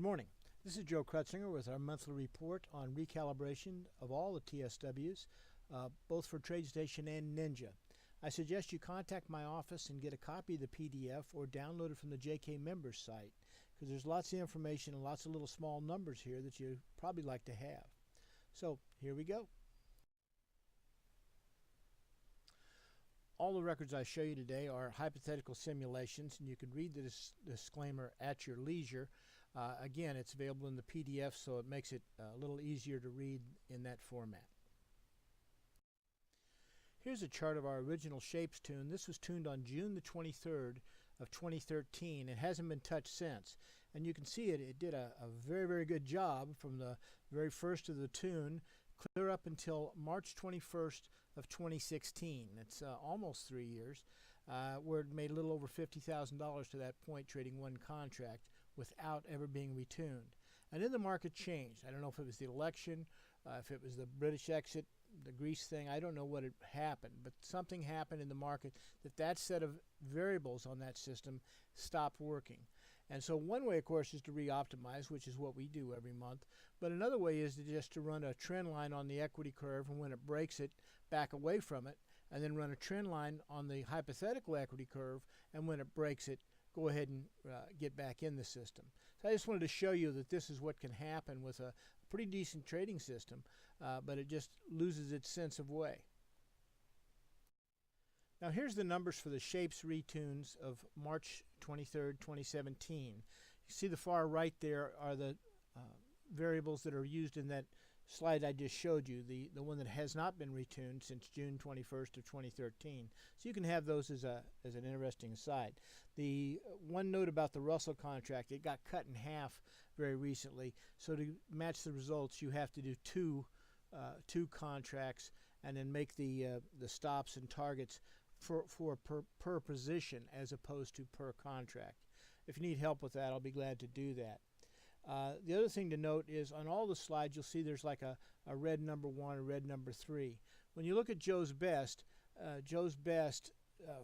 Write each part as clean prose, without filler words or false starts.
Good morning. This is Joe Krutsinger with our monthly report on recalibration of all the TSWs, both for TradeStation and Ninja. I suggest you contact my office and get a copy of the PDF or download it from the JK members site, because there's lots of information and lots of little small numbers here that you probably like to have. So here we go. All the records I show you today are hypothetical simulations, and you can read the disclaimer at your leisure. Again, it's available in the PDF, so it makes it a little easier to read in that format. Here's a chart of our original shapes tune. This was tuned on June the 23rd of 2013. It hasn't been touched since. And you can see it did a very, very good job from the very first of the tune clear up until March 21st of 2016. It's almost 3 years, where it made a little over $50,000 to that point, trading one contract without ever being retuned. And then the market changed. I don't know if it was the election, if it was the British exit, the Greece thing. I don't know what had happened, but something happened in the market that set of variables on that system stopped working. And so one way, of course, is to re-optimize, which is what we do every month. But another way is to run a trend line on the equity curve, and when it breaks it, back away from it, and then run a trend line on the hypothetical equity curve, and when it breaks it, go ahead and get back in the system. So I just wanted to show you that this is what can happen with a pretty decent trading system, but it just loses its sense of way. Now here's the numbers for the shapes retunes of March 23rd, 2017. You see the far right there are the variables that are used in that slide I just showed you, the one that has not been retuned since June 21st of 2013. So you can have those as an interesting aside. The one note about the Russell contract, it got cut in half very recently. So to match the results, you have to do two contracts and then make the stops and targets for per position as opposed to per contract. If you need help with that, I'll be glad to do that. The other thing to note is on all the slides you'll see there's like a red number 1, a red number 3. When you look at Joe's best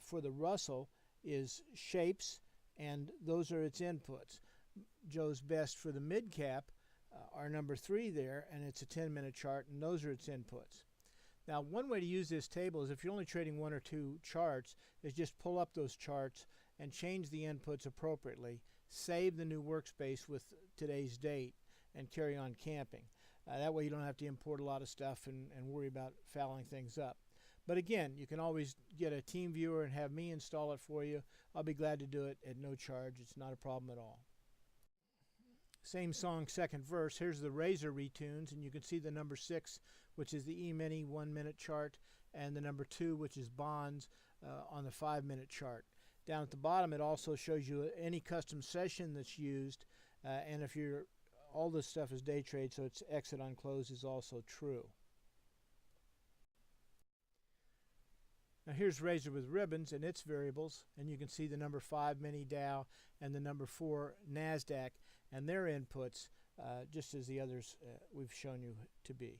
for the Russell is shapes, and those are its inputs. Joe's best for the mid cap are number 3 there, and it's a 10-minute chart, and those are its inputs. Now one way to use this table is if you're only trading 1 or 2 charts, is just pull up those charts and change the inputs appropriately. Save the new workspace with today's date and carry on camping. That way you don't have to import a lot of stuff and worry about fouling things up. But again, you can always get a team viewer and have me install it for you. I'll be glad to do it at no charge. It's not a problem at all. Same song, second verse. Here's the Razor retunes, and you can see the number 6, which is the E-mini 1-minute chart, and the number 2, which is bonds on the 5-minute chart. Down at the bottom, it also shows you any custom session that's used, and if all this stuff is day trade, so its exit on close is also true. Now here's Razor with ribbons and its variables, and you can see the number 5 mini Dow and the number 4 NASDAQ and their inputs, just as the others we've shown you to be.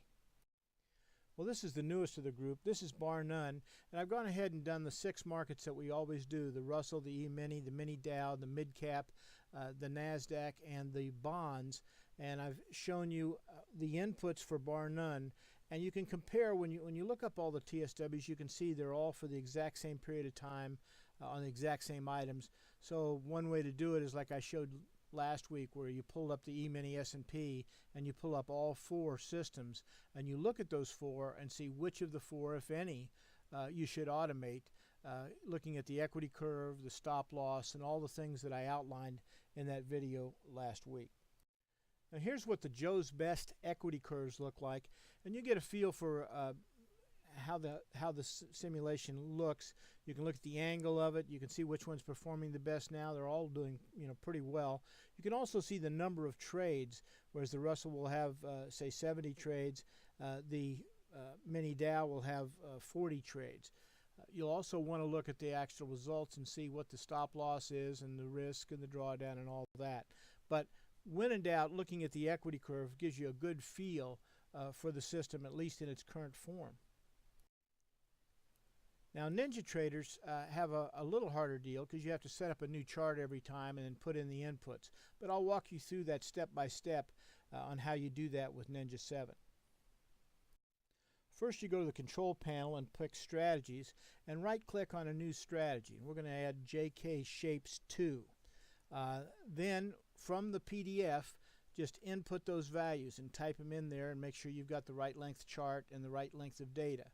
Well, this is the newest of the group. This is BarNone, and I've gone ahead and done the 6 markets that we always do: the Russell, the E-mini, the mini Dow, the mid cap, the NASDAQ, and the bonds. And I've shown you the inputs for BarNone, and you can compare when you look up all the TSWs. You can see they're all for the exact same period of time on the exact same items. So one way to do it is like I showed last week, where you pull up the E-mini S&P and you pull up all 4 systems and you look at those 4 and see which of the 4, if any, you should automate, looking at the equity curve, the stop loss, and all the things that I outlined in that video last week. Now here's what the Joe's best equity curves look like, and you get a feel for how the simulation looks. You can look at the angle of it. You can see which one's performing the best now. They're all doing pretty well. You can also see the number of trades, whereas the Russell will have say 70 trades. The mini Dow will have 40 trades. You'll also want to look at the actual results and see what the stop loss is and the risk and the drawdown and all that. But when in doubt, looking at the equity curve gives you a good feel for the system, at least in its current form. Now Ninja traders have a little harder deal because you have to set up a new chart every time and then put in the inputs. But I'll walk you through that step by step on how you do that with Ninja 7. First, you go to the control panel and pick strategies and right click on a new strategy. We're going to add JK Shapes 2. Then from the PDF, just input those values and type them in there and make sure you've got the right length chart and the right length of data.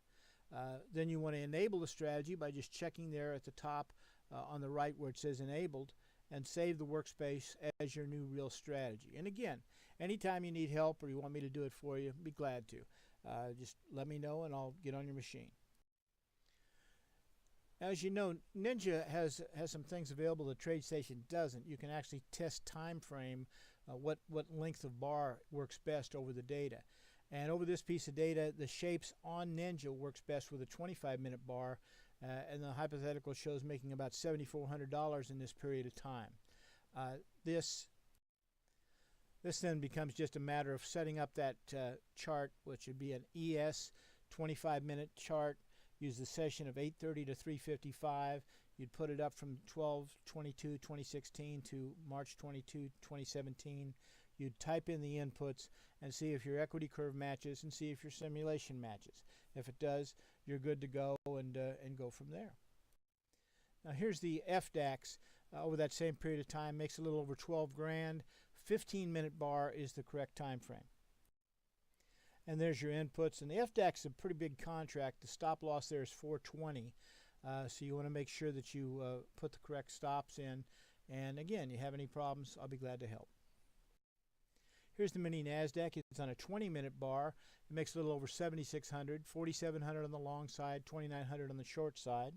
Then you want to enable the strategy by just checking there at the top on the right where it says enabled, and save the workspace as your new real strategy. And again, anytime you need help or you want me to do it for you, be glad to. Just let me know and I'll get on your machine. As you know, Ninja has some things available that TradeStation doesn't. You can actually test time frame, what length of bar works best over the data. And over this piece of data, the shapes on Ninja works best with a 25-minute bar, and the hypothetical shows making about $7,400 in this period of time. This then becomes just a matter of setting up that chart, which would be an ES 25-minute chart. Use the session of 8:30 to 3:55. You'd put it up from 12/22/2016 to March 22, 2017. You'd type in the inputs and see if your equity curve matches and see if your simulation matches. If it does, you're good to go and go from there. Now here's the FDAX over that same period of time, makes a little over 12 grand. 15-minute bar is the correct time frame. And there's your inputs, and the FDAX is a pretty big contract. The stop loss there is 420, so you want to make sure that you put the correct stops in. And again, you have any problems, I'll be glad to help. Here's the mini NASDAQ. It's on a 20-minute bar. It makes a little over 7,600, 4,700 on the long side, 2,900 on the short side.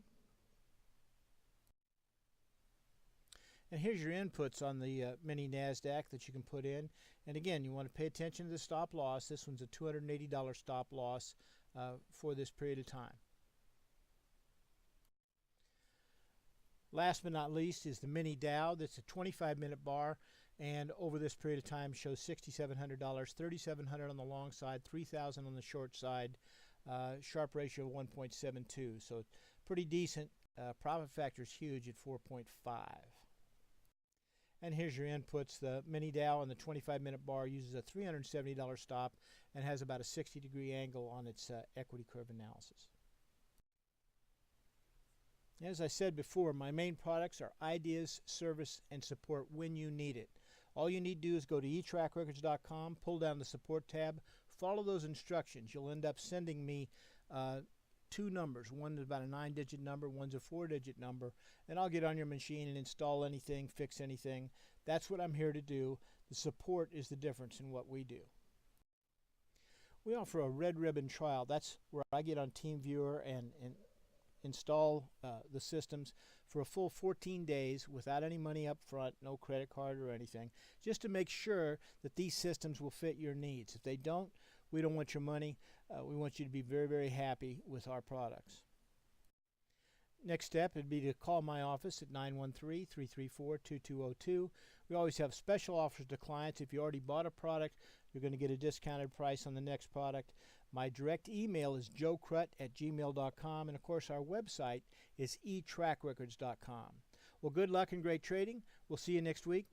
And here's your inputs on the mini NASDAQ that you can put in. And again, you want to pay attention to the stop loss. This one's a $280 stop loss for this period of time. Last but not least is the mini Dow. That's a 25-minute bar, and over this period of time shows $6,700, $3,700 on the long side, $3,000 on the short side, sharp ratio of 1.72. So pretty decent. Profit factor is huge at 4.5. And here's your inputs. The mini Dow on the 25-minute bar uses a $370 stop and has about a 60-degree angle on its equity curve analysis. As I said before, my main products are ideas, service, and support when you need it. All you need to do is go to etrackrecords.com, pull down the support tab, follow those instructions. You'll end up sending me two numbers. One is about a 9-digit number, one's a 4-digit number, and I'll get on your machine and install anything, fix anything. That's what I'm here to do. The support is the difference in what we do. We offer a red ribbon trial. That's where I get on TeamViewer and install the systems for a full 14 days without any money up front, no credit card or anything, just to make sure that these systems will fit your needs. If they don't, we don't want your money. We want you to be very, very happy with our products. Next step would be to call my office at 913-334-2202. We always have special offers to clients. If you already bought a product, you're going to get a discounted price on the next product. My direct email is joekrut@gmail.com, and of course our website is etrackrecords.com. Well, good luck and great trading. We'll see you next week.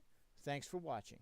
Thanks for watching.